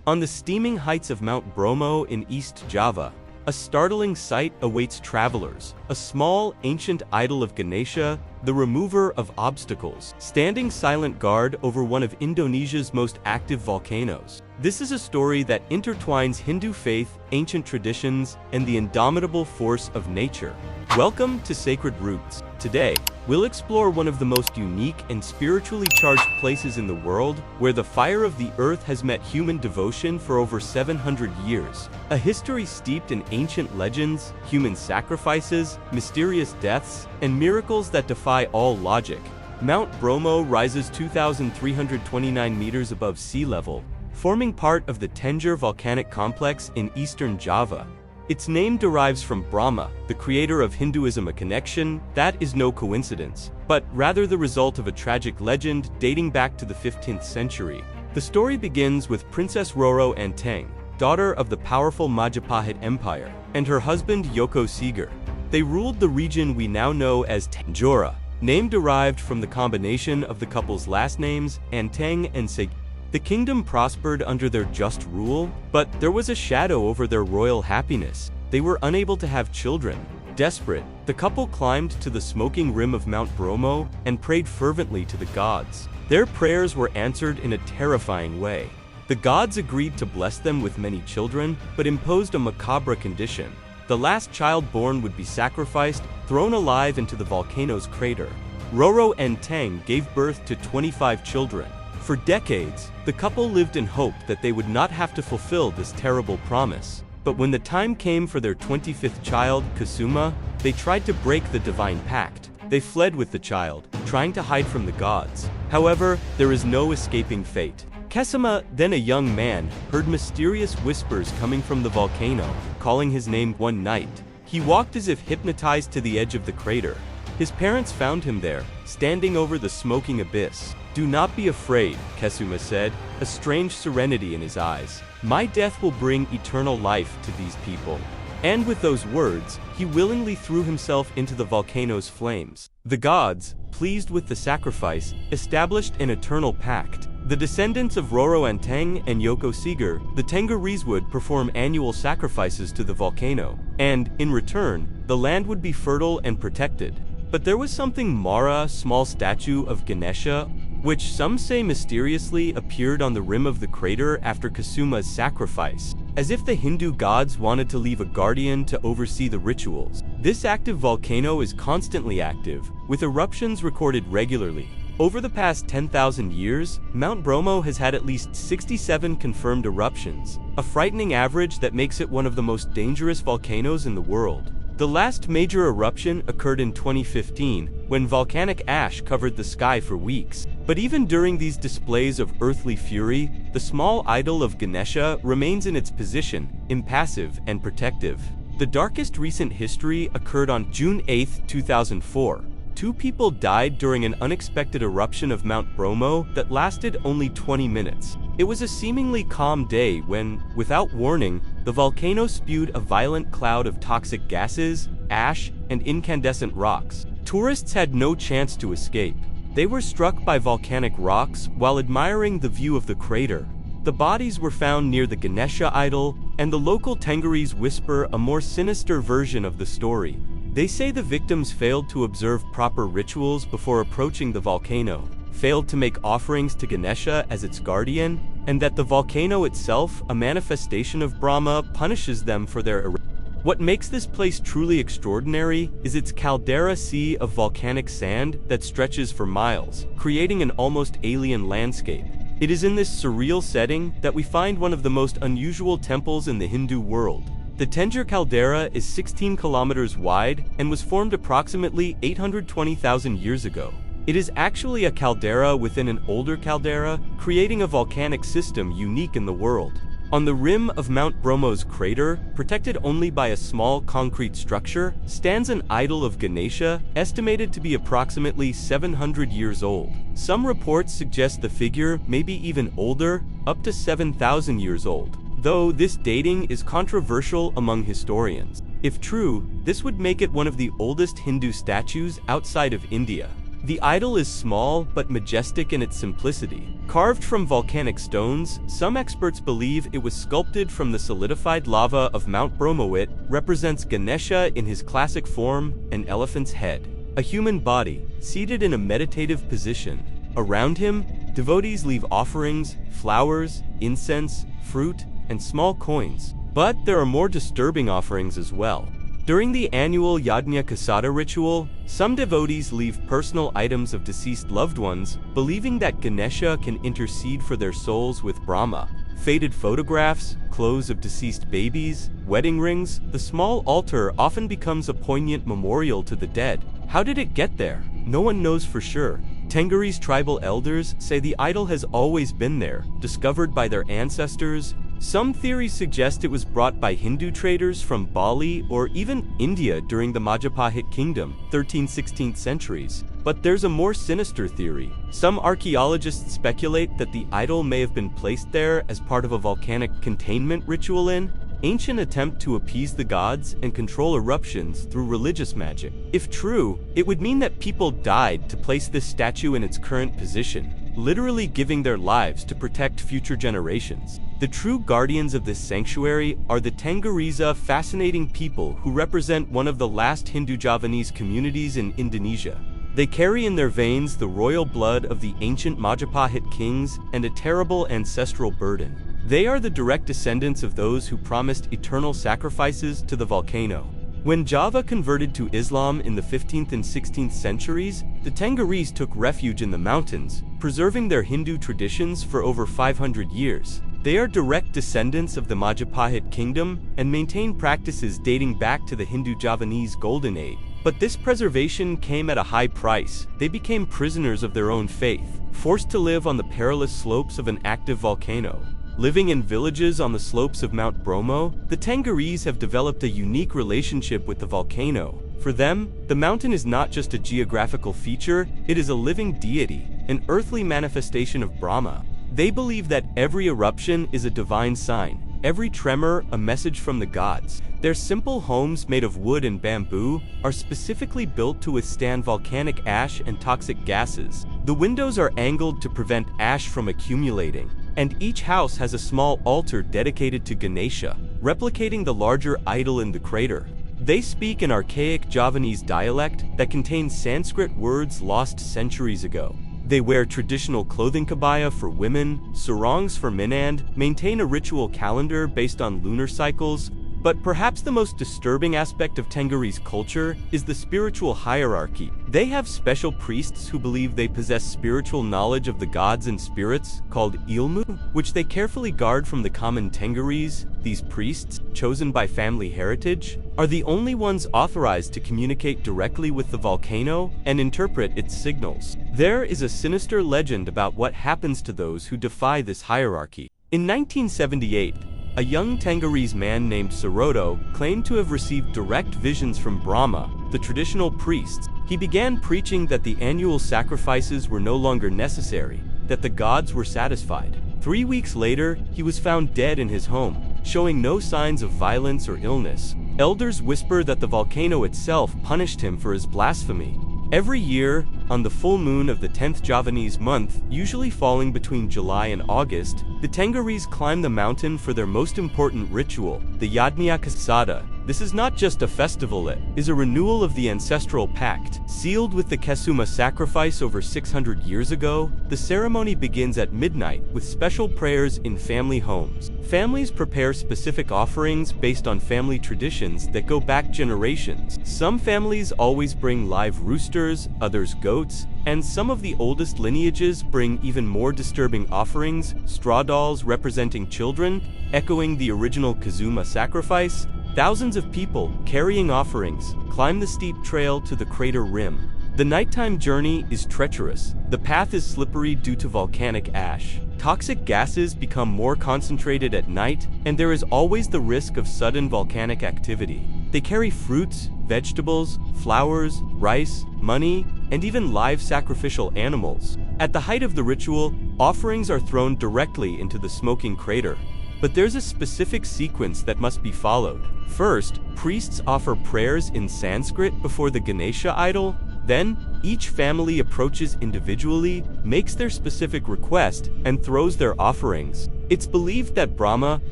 On the steaming heights of Mount Bromo in East Java, a startling sight awaits travelers: a small, ancient idol of Ganesha, the remover of obstacles, standing silent guard over one of Indonesia's most active volcanoes. This is a story that intertwines Hindu faith, ancient traditions, and the indomitable force of nature. Welcome to Sacred Roots. Today, we'll explore one of the most unique and spiritually charged places in the world, where the fire of the earth has met human devotion for over 700 years. A history steeped in ancient legends, human sacrifices, mysterious deaths, and miracles that defy all logic. Mount Bromo rises 2,329 meters above sea level, forming part of the Tenggerese volcanic complex in eastern Java. Its name derives from Brahma, the creator of Hinduism, a connection that is no coincidence, but rather the result of a tragic legend dating back to the 15th century. The story begins with Princess Roro Anteng, daughter of the powerful Majapahit Empire, and her husband Joko Siger. They ruled the region we now know as Tenggerese, name derived from the combination of the couple's last names, Anteng and Siger. The kingdom prospered under their just rule, but there was a shadow over their royal happiness. They were unable to have children. Desperate, the couple climbed to the smoking rim of Mount Bromo and prayed fervently to the gods. Their prayers were answered in a terrifying way. The gods agreed to bless them with many children, but imposed a macabre condition. The last child born would be sacrificed, thrown alive into the volcano's crater. Roro Anteng gave birth to 25 children. For decades, the couple lived in hope that they would not have to fulfill this terrible promise. But when the time came for their 25th child, Kusuma, they tried to break the divine pact. They fled with the child, trying to hide from the gods. However, there is no escaping fate. Kusuma, then a young man, heard mysterious whispers coming from the volcano, calling his name. One night, he walked as if hypnotized to the edge of the crater. His parents found him there, standing over the smoking abyss. "Do not be afraid," Kusuma said, a strange serenity in his eyes. "My death will bring eternal life to these people." And with those words, he willingly threw himself into the volcano's flames. The gods, pleased with the sacrifice, established an eternal pact. The descendants of Roro Anteng and Joko Siger, the Tenggerese, would perform annual sacrifices to the volcano, and, in return, the land would be fertile and protected. But there was something Mara, a small statue of Ganesha, which some say mysteriously appeared on the rim of the crater after Kusuma's sacrifice, as if the Hindu gods wanted to leave a guardian to oversee the rituals. This active volcano is constantly active, with eruptions recorded regularly. Over the past 10,000 years, Mount Bromo has had at least 67 confirmed eruptions, a frightening average that makes it one of the most dangerous volcanoes in the world. The last major eruption occurred in 2015, when volcanic ash covered the sky for weeks. But even during these displays of earthly fury, the small idol of Ganesha remains in its position, impassive and protective. The darkest recent history occurred on June 8, 2004. 2 people died during an unexpected eruption of Mount Bromo that lasted only 20 minutes. It was a seemingly calm day when, without warning, the volcano spewed a violent cloud of toxic gases, ash, and incandescent rocks. Tourists had no chance to escape. They were struck by volcanic rocks while admiring the view of the crater. The bodies were found near the Ganesha idol, and the local Tenggerese whisper a more sinister version of the story. They say the victims failed to observe proper rituals before approaching the volcano, failed to make offerings to Ganesha as its guardian, and that the volcano itself, a manifestation of Brahma, punishes them for their errors. What makes this place truly extraordinary is its caldera sea of volcanic sand that stretches for miles, creating an almost alien landscape. It is in this surreal setting that we find one of the most unusual temples in the Hindu world. The Tenggerese caldera is 16 kilometers wide and was formed approximately 820,000 years ago. It is actually a caldera within an older caldera, creating a volcanic system unique in the world. On the rim of Mount Bromo's crater, protected only by a small concrete structure, stands an idol of Ganesha, estimated to be approximately 700 years old. Some reports suggest the figure may be even older, up to 7,000 years old, though this dating is controversial among historians. If true, this would make it one of the oldest Hindu statues outside of India. The idol is small but majestic in its simplicity. Carved from volcanic stones, some experts believe it was sculpted from the solidified lava of Mount Bromo. It represents Ganesha in his classic form, an elephant's head, a human body, seated in a meditative position. Around him, devotees leave offerings, flowers, incense, fruit, and small coins. But there are more disturbing offerings as well. During the annual Yajna Kasada ritual, some devotees leave personal items of deceased loved ones, believing that Ganesha can intercede for their souls with Brahma. Faded photographs, clothes of deceased babies, wedding rings, the small altar often becomes a poignant memorial to the dead. How did it get there? No one knows for sure. Tenggerese tribal elders say the idol has always been there, discovered by their ancestors. Some theories suggest it was brought by Hindu traders from Bali or even India during the Majapahit kingdom, 13th–16th centuries. But there's a more sinister theory. Some archaeologists speculate that the idol may have been placed there as part of a volcanic containment ritual in ancient attempt to appease the gods and control eruptions through religious magic. If true, it would mean that people died to place this statue in its current position, literally giving their lives to protect future generations. The true guardians of this sanctuary are the Tenggerese, fascinating people who represent one of the last Hindu Javanese communities in Indonesia. They carry in their veins the royal blood of the ancient Majapahit kings and a terrible ancestral burden. They are the direct descendants of those who promised eternal sacrifices to the volcano. When Java converted to Islam in the 15th and 16th centuries, the Tenggerese took refuge in the mountains, preserving their Hindu traditions for over 500 years. They are direct descendants of the Majapahit kingdom and maintain practices dating back to the Hindu Javanese Golden Age. But this preservation came at a high price. They became prisoners of their own faith, forced to live on the perilous slopes of an active volcano. Living in villages on the slopes of Mount Bromo, the Tenggerese have developed a unique relationship with the volcano. For them, the mountain is not just a geographical feature, it is a living deity, an earthly manifestation of Brahma. They believe that every eruption is a divine sign, every tremor a message from the gods. Their simple homes made of wood and bamboo are specifically built to withstand volcanic ash and toxic gases. The windows are angled to prevent ash from accumulating, and each house has a small altar dedicated to Ganesha, replicating the larger idol in the crater. They speak an archaic Javanese dialect that contains Sanskrit words lost centuries ago. They wear traditional clothing kabaya for women, sarongs for men, and maintain a ritual calendar based on lunar cycles. But perhaps the most disturbing aspect of Tenggerese culture is the spiritual hierarchy. They have special priests who believe they possess spiritual knowledge of the gods and spirits, called ilmu, which they carefully guard from the common Tenggerese. These priests, chosen by family heritage, are the only ones authorized to communicate directly with the volcano and interpret its signals. There is a sinister legend about what happens to those who defy this hierarchy. In 1978, a young Tenggerese man named Sarodo claimed to have received direct visions from Brahma, the traditional priests. He began preaching that the annual sacrifices were no longer necessary, that the gods were satisfied. 3 weeks later, he was found dead in his home, showing no signs of violence or illness. Elders whisper that the volcano itself punished him for his blasphemy. Every year, on the full moon of the 10th Javanese month, usually falling between July and August, the Tenggerese climb the mountain for their most important ritual, the Yajna Kasada. This is not just a festival, it is a renewal of the ancestral pact. Sealed with the Kesuma sacrifice over 600 years ago, the ceremony begins at midnight with special prayers in family homes. Families prepare specific offerings based on family traditions that go back generations. Some families always bring live roosters, others goats, and some of the oldest lineages bring even more disturbing offerings, straw dolls representing children, echoing the original Kesuma sacrifice. Thousands of people, carrying offerings, climb the steep trail to the crater rim. The nighttime journey is treacherous. The path is slippery due to volcanic ash. Toxic gases become more concentrated at night, and there is always the risk of sudden volcanic activity. They carry fruits, vegetables, flowers, rice, money, and even live sacrificial animals. At the height of the ritual, offerings are thrown directly into the smoking crater. But there's a specific sequence that must be followed. First, priests offer prayers in Sanskrit before the Ganesha idol. Then, each family approaches individually, makes their specific request, and throws their offerings. It's believed that Brahma,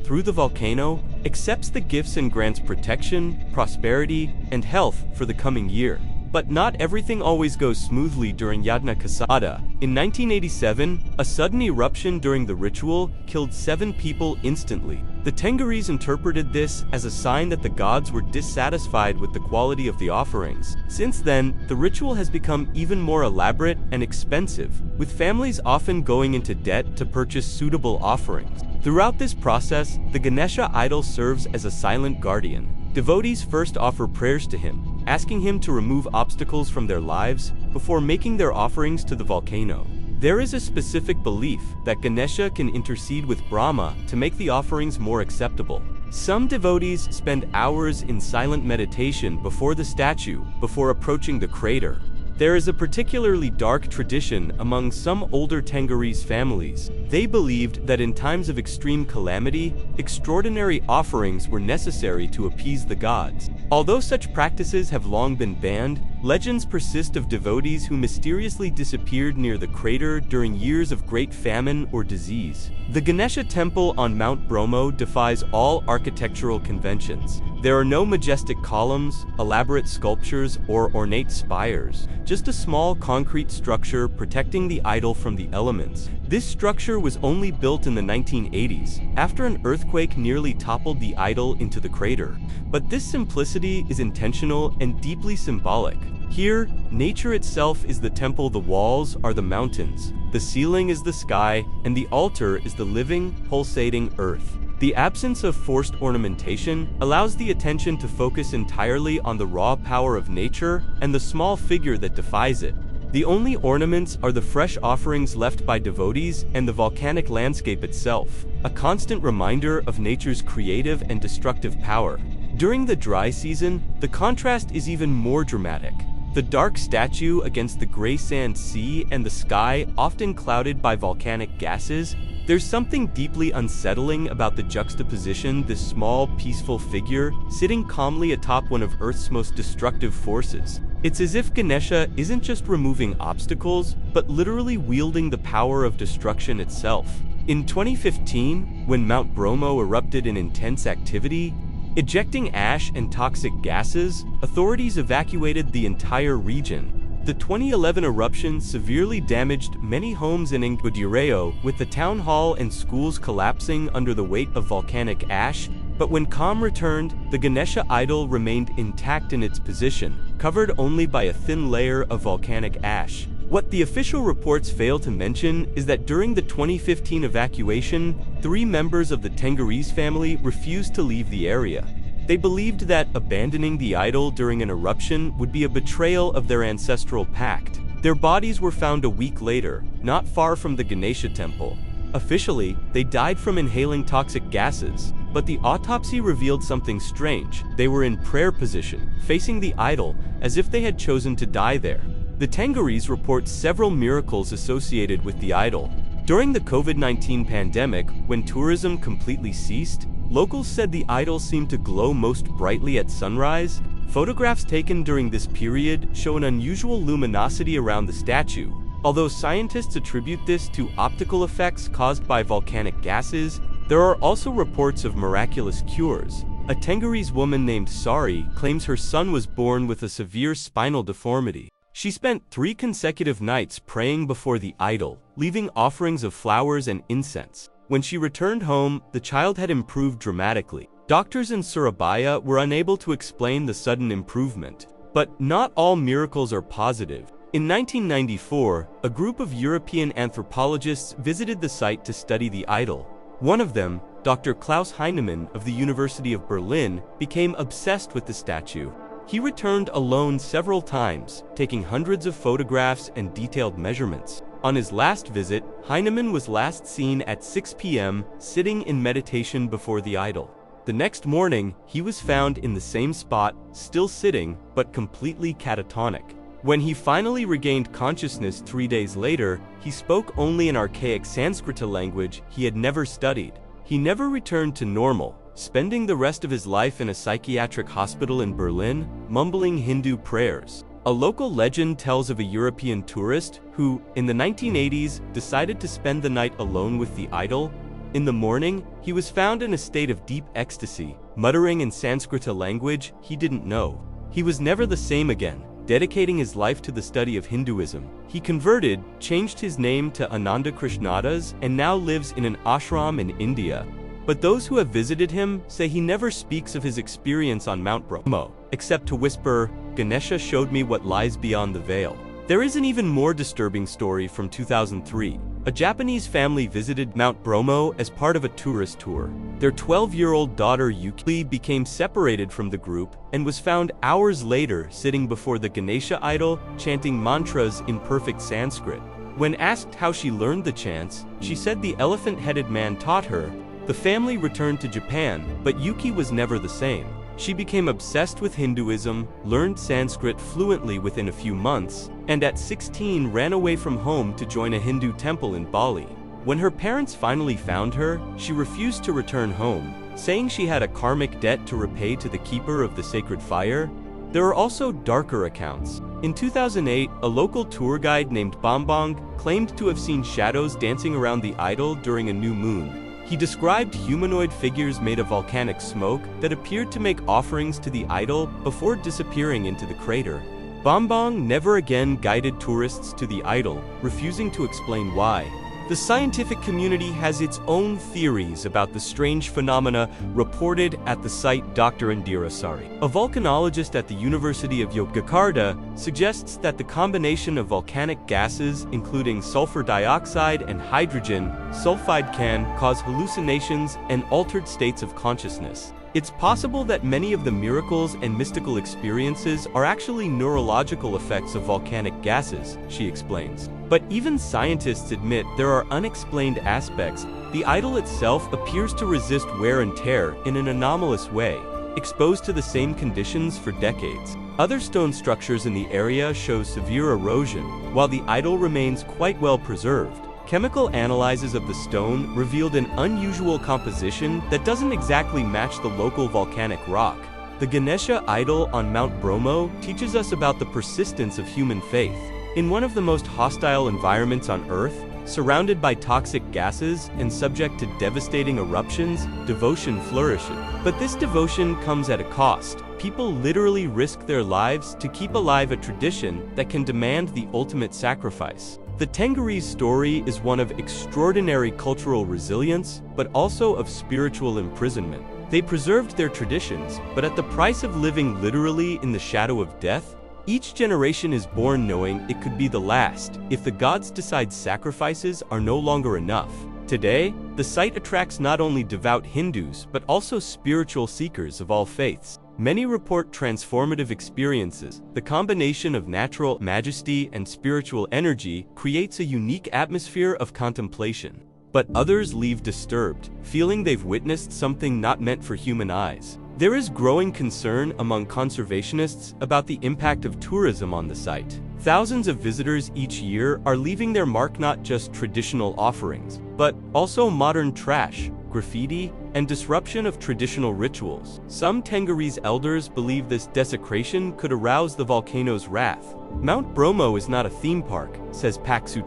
through the volcano, accepts the gifts and grants protection, prosperity, and health for the coming year. But not everything always goes smoothly during Yajna Kasada. In 1987, a sudden eruption during the ritual killed 7 people instantly. The Tenggerese interpreted this as a sign that the gods were dissatisfied with the quality of the offerings. Since then, the ritual has become even more elaborate and expensive, with families often going into debt to purchase suitable offerings. Throughout this process, the Ganesha idol serves as a silent guardian. Devotees first offer prayers to him, asking him to remove obstacles from their lives before making their offerings to the volcano. There is a specific belief that Ganesha can intercede with Brahma to make the offerings more acceptable. Some devotees spend hours in silent meditation before the statue before approaching the crater. There is a particularly dark tradition among some older Tenggerese families. They believed that in times of extreme calamity, extraordinary offerings were necessary to appease the gods. Although such practices have long been banned, legends persist of devotees who mysteriously disappeared near the crater during years of great famine or disease. The Ganesha temple on Mount Bromo defies all architectural conventions. There are no majestic columns, elaborate sculptures, or ornate spires, just a small concrete structure protecting the idol from the elements. This structure was only built in the 1980s, after an earthquake nearly toppled the idol into the crater. But this simplicity is intentional and deeply symbolic. Here, nature itself is the temple, the walls are the mountains, the ceiling is the sky, and the altar is the living, pulsating earth. The absence of forced ornamentation allows the attention to focus entirely on the raw power of nature and the small figure that defies it. The only ornaments are the fresh offerings left by devotees and the volcanic landscape itself, a constant reminder of nature's creative and destructive power. During the dry season, the contrast is even more dramatic. The dark statue against the gray sand sea and the sky often clouded by volcanic gases. There's something deeply unsettling about the juxtaposition, this small, peaceful figure sitting calmly atop one of Earth's most destructive forces. It's as if Ganesha isn't just removing obstacles, but literally wielding the power of destruction itself. In 2015, when Mount Bromo erupted in intense activity, ejecting ash and toxic gases, authorities evacuated the entire region. The 2011 eruption severely damaged many homes in Tenggerese, with the town hall and schools collapsing under the weight of volcanic ash. But when calm returned, the Ganesha idol remained intact in its position, covered only by a thin layer of volcanic ash. What the official reports fail to mention is that during the 2015 evacuation, 3 members of the Tenggerese family refused to leave the area. They believed that abandoning the idol during an eruption would be a betrayal of their ancestral pact. Their bodies were found a week later, not far from the Ganesha temple. Officially, they died from inhaling toxic gases, but the autopsy revealed something strange. They were in prayer position, facing the idol, as if they had chosen to die there. The Tenggerese report several miracles associated with the idol. During the COVID-19 pandemic, when tourism completely ceased, locals said the idol seemed to glow most brightly at sunrise. Photographs taken during this period show an unusual luminosity around the statue. Although scientists attribute this to optical effects caused by volcanic gases, there are also reports of miraculous cures. A Tenggerese woman named Sari claims her son was born with a severe spinal deformity. She spent 3 consecutive nights praying before the idol, leaving offerings of flowers and incense. When she returned home, the child had improved dramatically. Doctors in Surabaya were unable to explain the sudden improvement. But not all miracles are positive. In 1994, a group of European anthropologists visited the site to study the idol. One of them, Dr. Klaus Heinemann of the University of Berlin, became obsessed with the statue. He returned alone several times, taking hundreds of photographs and detailed measurements. On his last visit, Heinemann was last seen at 6 p.m., sitting in meditation before the idol. The next morning, he was found in the same spot, still sitting, but completely catatonic. When he finally regained consciousness 3 days later, he spoke only an archaic Sanskrit language he had never studied. He never returned to normal, spending the rest of his life in a psychiatric hospital in Berlin, mumbling Hindu prayers. A local legend tells of a European tourist who, in the 1980s, decided to spend the night alone with the idol. In the morning, he was found in a state of deep ecstasy, muttering in Sanskrit, a language he didn't know. He was never the same again, dedicating his life to the study of Hinduism. He converted, changed his name to Ananda Krishnadas, and now lives in an ashram in India. But those who have visited him say he never speaks of his experience on Mount Bromo, except to whisper, "Ganesha showed me what lies beyond the veil." There is an even more disturbing story from 2003. A Japanese family visited Mount Bromo as part of a tourist tour. Their 12-year-old daughter Yuki became separated from the group and was found hours later sitting before the Ganesha idol, chanting mantras in perfect Sanskrit. When asked how she learned the chants, she said the elephant-headed man taught her. The family returned to Japan, but Yuki was never the same. She became obsessed with Hinduism, learned Sanskrit fluently within a few months, and at 16 ran away from home to join a Hindu temple in Bali. When her parents finally found her, she refused to return home, saying she had a karmic debt to repay to the keeper of the sacred fire. There are also darker accounts. In 2008, a local tour guide named Bambang claimed to have seen shadows dancing around the idol during a new moon. He described humanoid figures made of volcanic smoke that appeared to make offerings to the idol before disappearing into the crater. Bambang never again guided tourists to the idol, refusing to explain why. The scientific community has its own theories about the strange phenomena reported at the site. Dr. Indira Sari, a volcanologist at the University of Yogyakarta, suggests that the combination of volcanic gases, including sulfur dioxide and hydrogen sulfide, can cause hallucinations and altered states of consciousness. It's possible that many of the miracles and mystical experiences are actually neurological effects of volcanic gases, she explains. But even scientists admit there are unexplained aspects. The idol itself appears to resist wear and tear in an anomalous way, exposed to the same conditions for decades. Other stone structures in the area show severe erosion, while the idol remains quite well preserved. Chemical analyses of the stone revealed an unusual composition that doesn't exactly match the local volcanic rock. The Ganesha idol on Mount Bromo teaches us about the persistence of human faith. In one of the most hostile environments on Earth, surrounded by toxic gases and subject to devastating eruptions, devotion flourishes. But this devotion comes at a cost. People literally risk their lives to keep alive a tradition that can demand the ultimate sacrifice. The Tenggerese story is one of extraordinary cultural resilience, but also of spiritual imprisonment. They preserved their traditions, but at the price of living literally in the shadow of death. Each generation is born knowing it could be the last if the gods decide sacrifices are no longer enough. Today, the site attracts not only devout Hindus but also spiritual seekers of all faiths. Many report transformative experiences. The combination of natural majesty and spiritual energy creates a unique atmosphere of contemplation. But others leave disturbed, feeling they've witnessed something not meant for human eyes. There is growing concern among conservationists about the impact of tourism on the site. Thousands of visitors each year are leaving their mark not just traditional offerings, but also modern trash, graffiti, and disruption of traditional rituals. Some Tenggerese elders believe this desecration could arouse the volcano's wrath. Mount Bromo is not a theme park, says Pact, an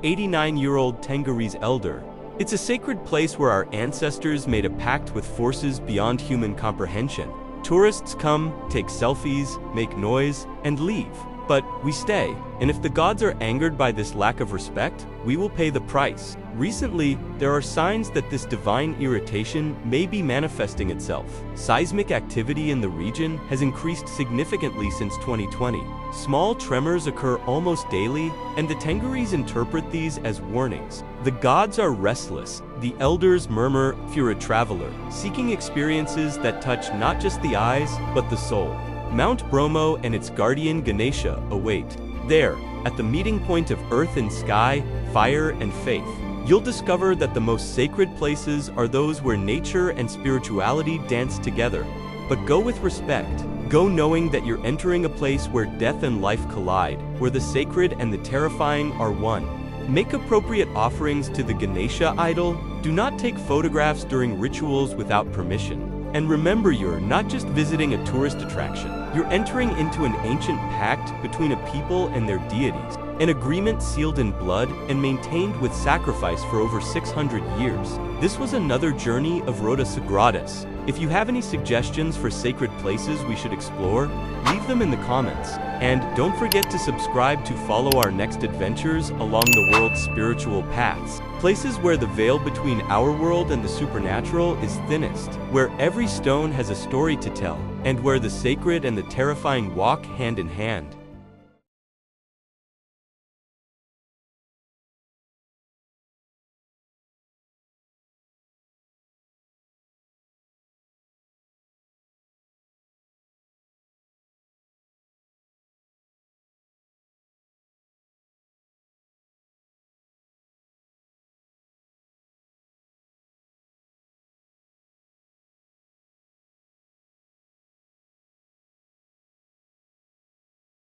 89-year-old Tenggerese elder. It's a sacred place where our ancestors made a pact with forces beyond human comprehension. Tourists come, take selfies, make noise, and leave. But we stay, and if the gods are angered by this lack of respect, we will pay the price. Recently, there are signs that this divine irritation may be manifesting itself. Seismic activity in the region has increased significantly since 2020. Small tremors occur almost daily, and the Tenggerese interpret these as warnings. The gods are restless, the elders murmur, fear a traveler, seeking experiences that touch not just the eyes, but the soul. Mount Bromo and its guardian Ganesha await. There, at the meeting point of earth and sky, fire and faith, you'll discover that the most sacred places are those where nature and spirituality dance together. But go with respect. Go knowing that you're entering a place where death and life collide, where the sacred and the terrifying are one. Make appropriate offerings to the Ganesha idol. Do not take photographs during rituals without permission. And remember, you're not just visiting a tourist attraction. You're entering into an ancient pact between a people and their deities, an agreement sealed in blood and maintained with sacrifice for over 600 years. This was another journey of Rota Sagradas. If you have any suggestions for sacred places we should explore, leave them in the comments. And don't forget to subscribe to follow our next adventures along the world's spiritual paths. Places where the veil between our world and the supernatural is thinnest, where every stone has a story to tell, and where the sacred and the terrifying walk hand in hand.